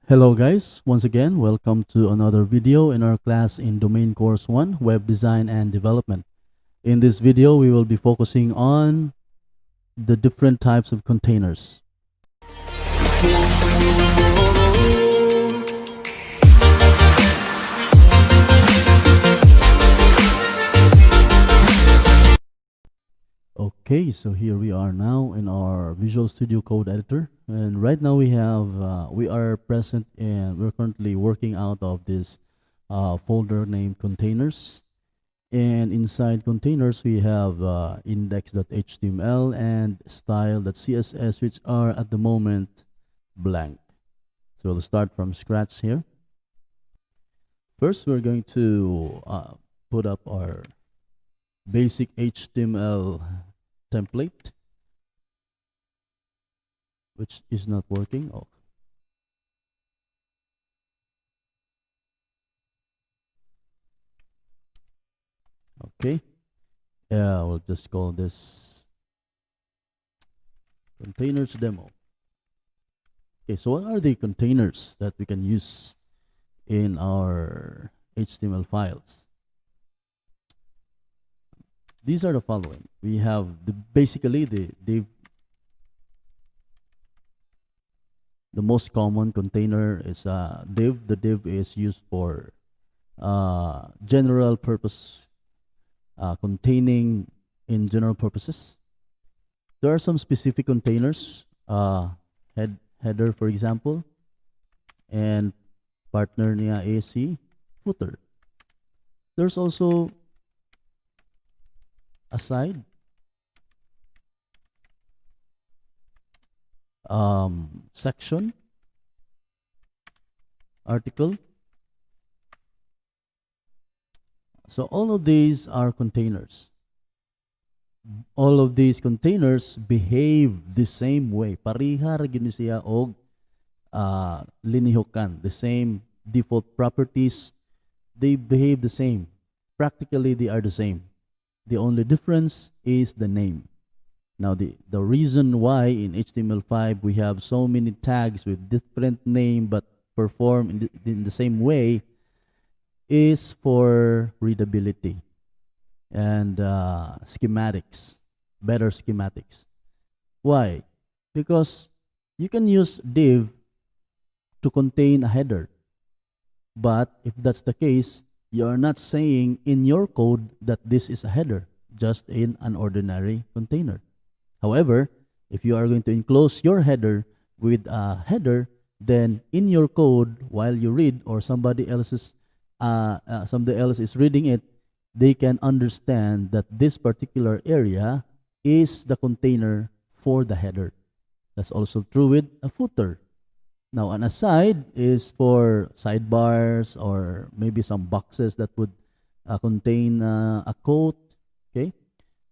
Hello guys, once again, welcome to another video in our class in Domain Course 1, Web Design and Development. In this video, we will be focusing on the different types of containers. Okay, so here we are now in our Visual Studio Code editor, and right now we are present and we're currently working out of this folder named containers, and inside containers we have index.html and style.css, which are at the moment blank. So we'll start from scratch here. First, we're going to put up our basic HTML template, which is not working. Okay, yeah, we'll just call this containers demo. Okay, so what are the containers that we can use in our HTML files? These are the following. We have basically the most common container is div. The div is used for general purpose, containing in general purposes. There are some specific containers, header for example, and partner niya AC, footer. There's also aside, section, article. So all of these are containers. All of these containers behave the same way. Pariha ra gyud siya og linihukan. The same default properties, they behave the same. Practically, they are the same. The only difference is the name. Now, the reason why in HTML5 we have so many tags with different name but perform in the same way is for readability and schematics, better schematics. Why? Because you can use div to contain a header, but if that's the case, you are not saying in your code that this is a header, just in an ordinary container. However, if you are going to enclose your header with a header, then in your code, while you read or somebody else is reading it, they can understand that this particular area is the container for the header. That's also true with a footer. Now, an aside is for sidebars or maybe some boxes that would contain a quote. Okay,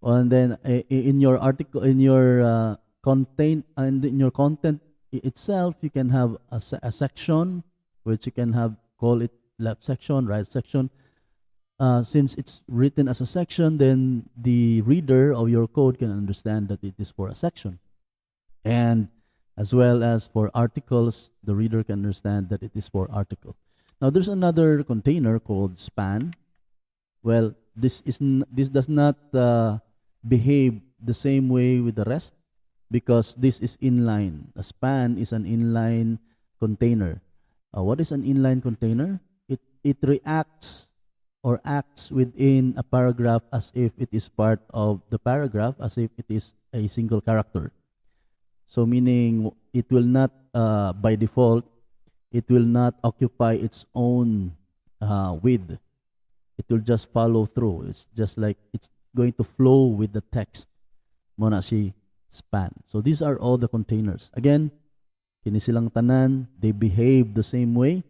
and then in your article, in your content, and in your content itself, you can have a section, which you can call it left section, right section. Since it's written as a section, then the reader of your code can understand that it is for a section, and as well as for articles, the reader can understand that it is for article. Now, there's another container called span. Well, this does not behave the same way with the rest because this is inline. A span is an inline container. What is an inline container? It reacts or acts within a paragraph as if it is part of the paragraph, as if it is a single character. So meaning it will not, by default, it will not occupy its own width. It will just follow through. It's just like it's going to flow with the text. Muna si span. So these are all the containers. Again, kini silang tanan, they behave the same way,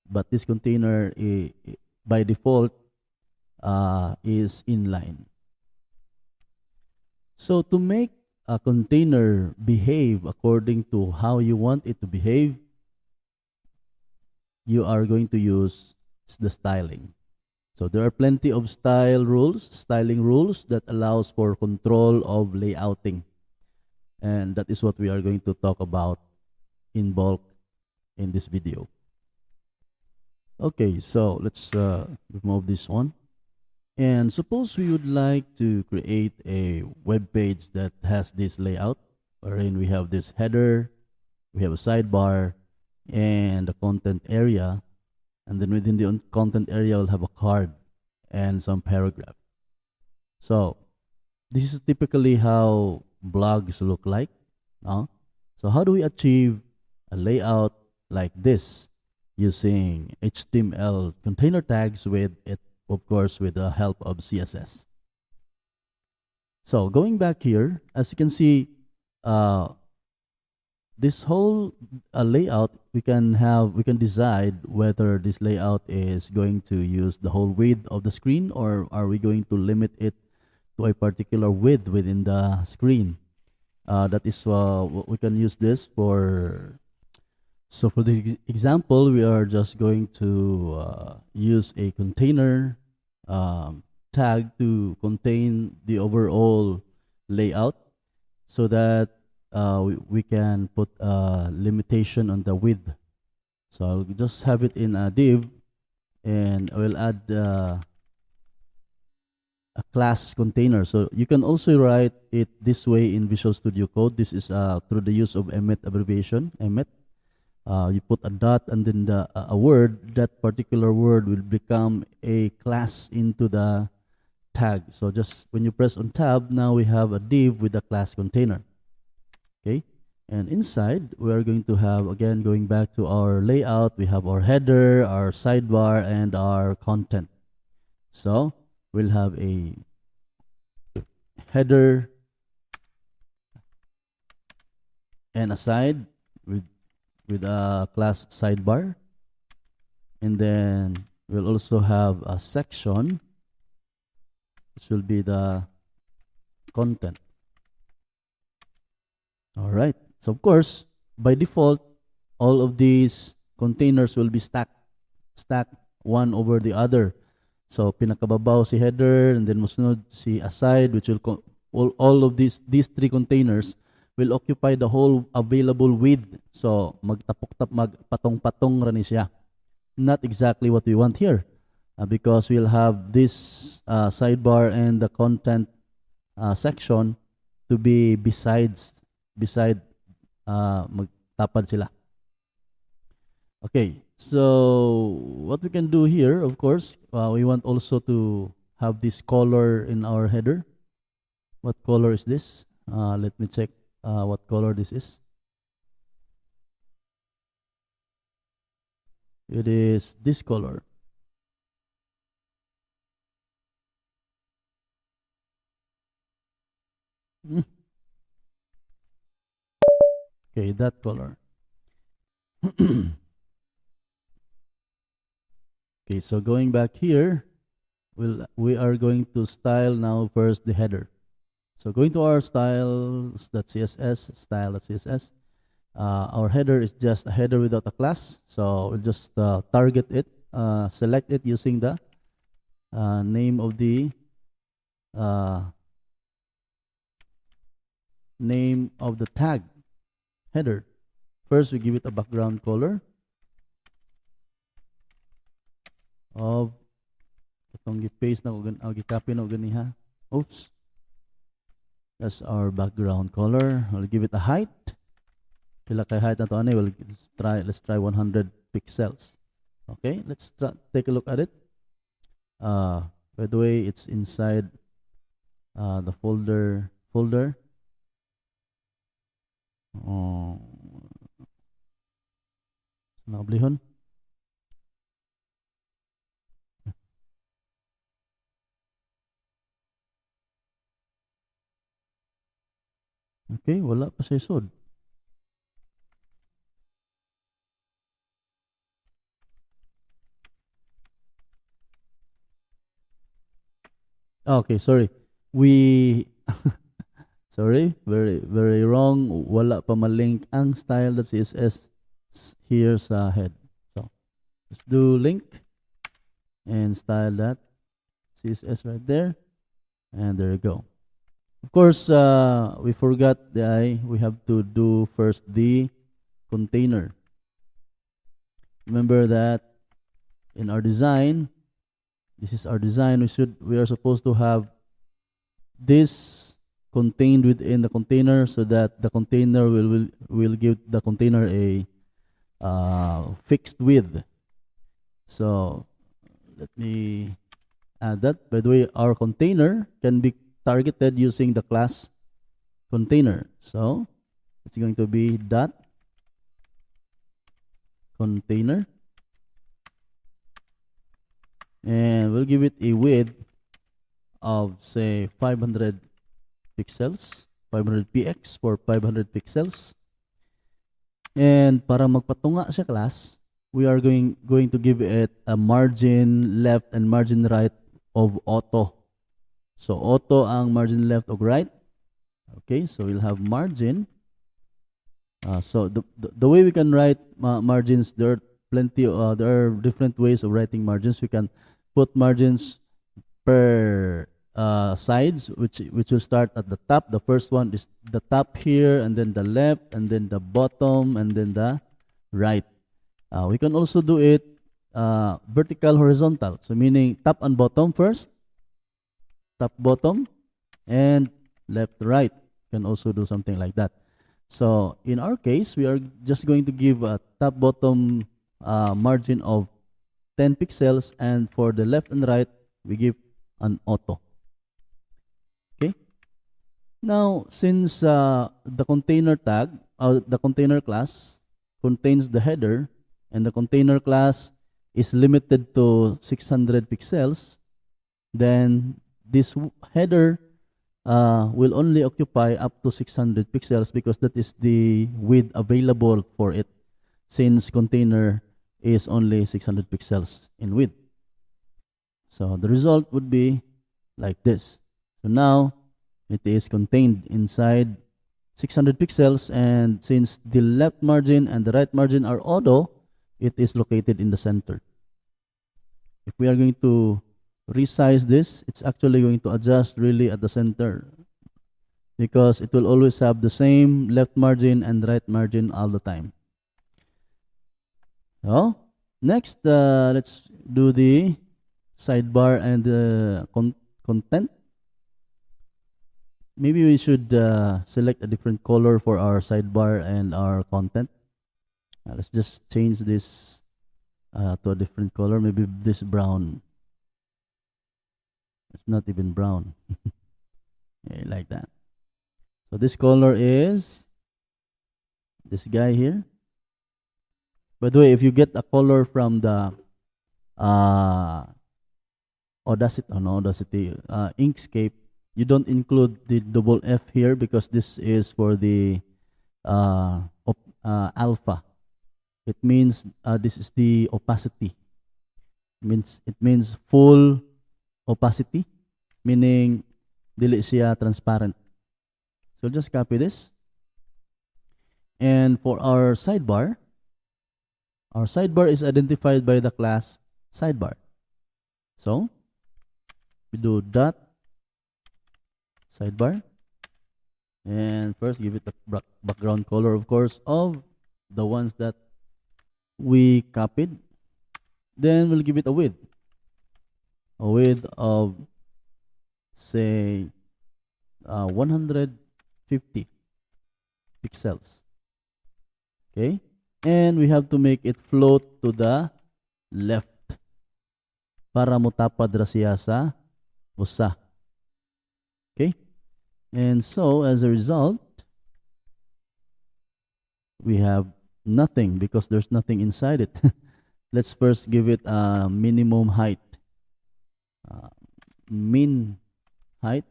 but this container by default is inline. So to make a container behave according to how you want it to behave, you are going to use the styling. So there are plenty of styling rules that allows for control of layouting. And that is what we are going to talk about in bulk in this video. Okay, so let's remove this one. And suppose we would like to create a web page that has this layout, wherein we have this header, we have a sidebar, and the content area. And then within the content area, we'll have a card and some paragraph. So this is typically how blogs look like. So how do we achieve a layout like this using HTML container tags with it, of course, with the help of CSS? So going back here, as you can see, this whole layout, we can decide whether this layout is going to use the whole width of the screen, or are we going to limit it to a particular width within the screen. That is we can use this for. So for the example, we are just going to use a container tag to contain the overall layout, so that we can put a limitation on the width. So I'll just have it in a div, and I will add a class container. So you can also write it this way in Visual Studio Code. This is through the use of Emmet abbreviation, Emmet. You put a dot and then a word. That particular word will become a class into the tag. So just when you press on tab, now we have a div with a class container. Okay, and inside we are going to have, again, going back to our layout, we have our header, our sidebar, and our content. So we'll have a header and a side with a class sidebar, and then we'll also have a section, which will be the content. All right. So of course, by default, all of these containers will be stacked one over the other. So pinakababaw si header, and then musunod si aside, which will all of these three containers will occupy the whole available width. So magpatong-patong rani siya. Not exactly what we want here, because we'll have this sidebar and the content section to be beside magtapad sila. Okay, so what we can do here, of course, we want also to have this color in our header. What color is this? Let me check what color this is. It is this color. Okay, that color. Okay, so going back here, we are going to style now first the header. So going to our styles.css, style.css, our header is just a header without a class. So we'll just target it, select it using the name of the tag header. First, we give it a background color of itong gi-paste na gi-copy na ganiha. Oops. That's our background color. We'll give it a height. Pila kay height na to ani? Let's try 100 pixels. Okay, let's take a look at it. By the way, it's inside the folder. Nakablihon. Okay, wala pa sa isod. Okay, sorry. Sorry, very wrong. Wala pa malink ang style.css here sa head. So, let's do link and style.css right there. And there you go. Of course, we forgot the I. We have to do first the container. Remember that in our design, this is our design. We are supposed to have this contained within the container, so that the container will give the container a fixed width. So let me add that. By the way, our container can be targeted using the class container. So it's going to be dot container, and we'll give it a width of, say, 500 pixels, 500 px for 500 pixels. And para magpatunga siya class, we are going to give it a margin left and margin right of auto. So auto ang margin left o right. Okay, so we'll have margin. So the way we can write margins, there are different ways of writing margins. We can put margins per sides, which will start at the top. The first one is the top here, and then the left, and then the bottom, and then the right. We can also do it vertical, horizontal. So meaning top and bottom first, top, bottom, and left, right. Can also do something like that. So in our case, we are just going to give a top, bottom margin of 10 pixels, and for the left and right, we give an auto. Okay. Now, since the container tag, the container class contains the header, and the container class is limited to 600 pixels, then this header will only occupy up to 600 pixels, because that is the width available for it, since container is only 600 pixels in width. So the result would be like this. So now it is contained inside 600 pixels, and since the left margin and the right margin are auto, it is located in the center. If we are going to resize this, it's actually going to adjust really at the center, because it will always have the same left margin and right margin all the time. So next, let's do the sidebar and the content. Maybe we should select a different color for our sidebar and our content. Let's just change this to a different color, maybe this brown. It's not even brown. Yeah, like that. So this color is this guy here. By the way, if you get a color from the Audacity Inkscape, you don't include the double F here, because this is for the alpha. It means this is the opacity. It means full opacity, meaning dili siya transparent. So just copy this. And for our sidebar is identified by the class sidebar. So we do dot sidebar, and first give it a background color, of course, of the ones that we copied. Then we'll give it a width of, say, 150 pixels. Okay, and we have to make it float to the left para mutapad ra siya sa usa. Okay, and so as a result, we have nothing, because there's nothing inside it. Let's first give it a minimum height. Min height,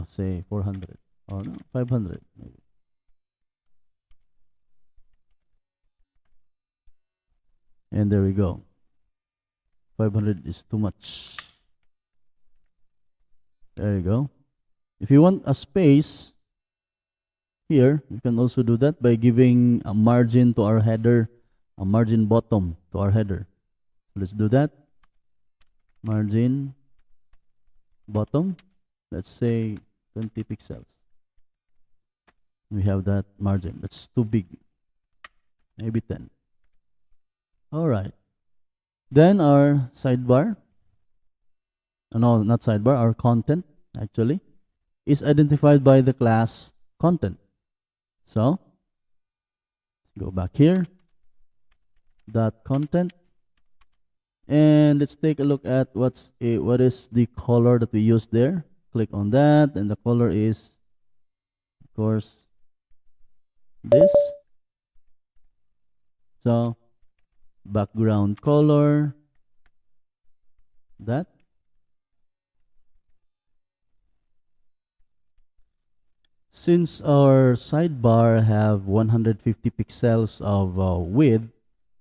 say 400 or no, 500 maybe. And there we go. 500 is too much. There you go. If you want a space here, you can also do that by giving a margin to our header, a margin bottom to our header. So let's do that. Margin bottom, let's say 20 pixels. We have that margin. That's too big. maybe 10. All right. Then our sidebar, no, not sidebar, our content actually is identified by the class content. So let's go back here, dot content, and let's take a look at what is the color that we use there. Click on that, and the color is, of course, this. So background color, that. Since our sidebar have 150 pixels of width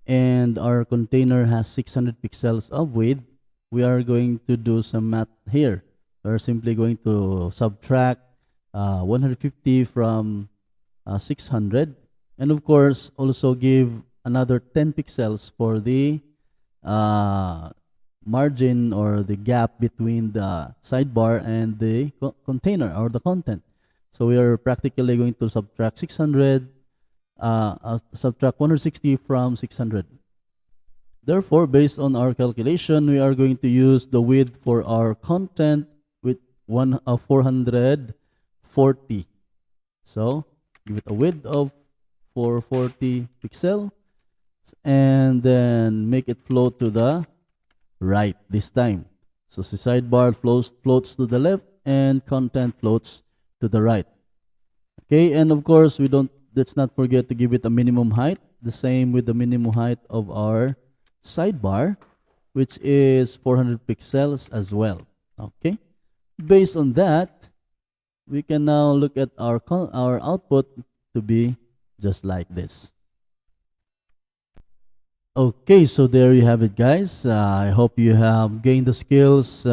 and our container has 600 pixels of width, we are going to do some math here. We're simply going to subtract 150 from 600, and of course also give another 10 pixels for the margin or the gap between the sidebar and the container or the content. So we are practically going to subtract 600, subtract 160 from 600. Therefore, based on our calculation, we are going to use the width for our content with 440. So give it a width of 440 pixel, and then make it float to the right this time. So the sidebar floats to the left and content floats to the right. Okay, and of course let's not forget to give it a minimum height. The same with the minimum height of our sidebar, which is 400 pixels as well. Okay, based on that, we can now look at our output to be just like this. Okay, so there you have it, guys. I hope you have gained the skills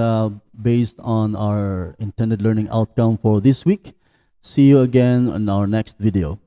based on our intended learning outcome for this week. See you again on our next video.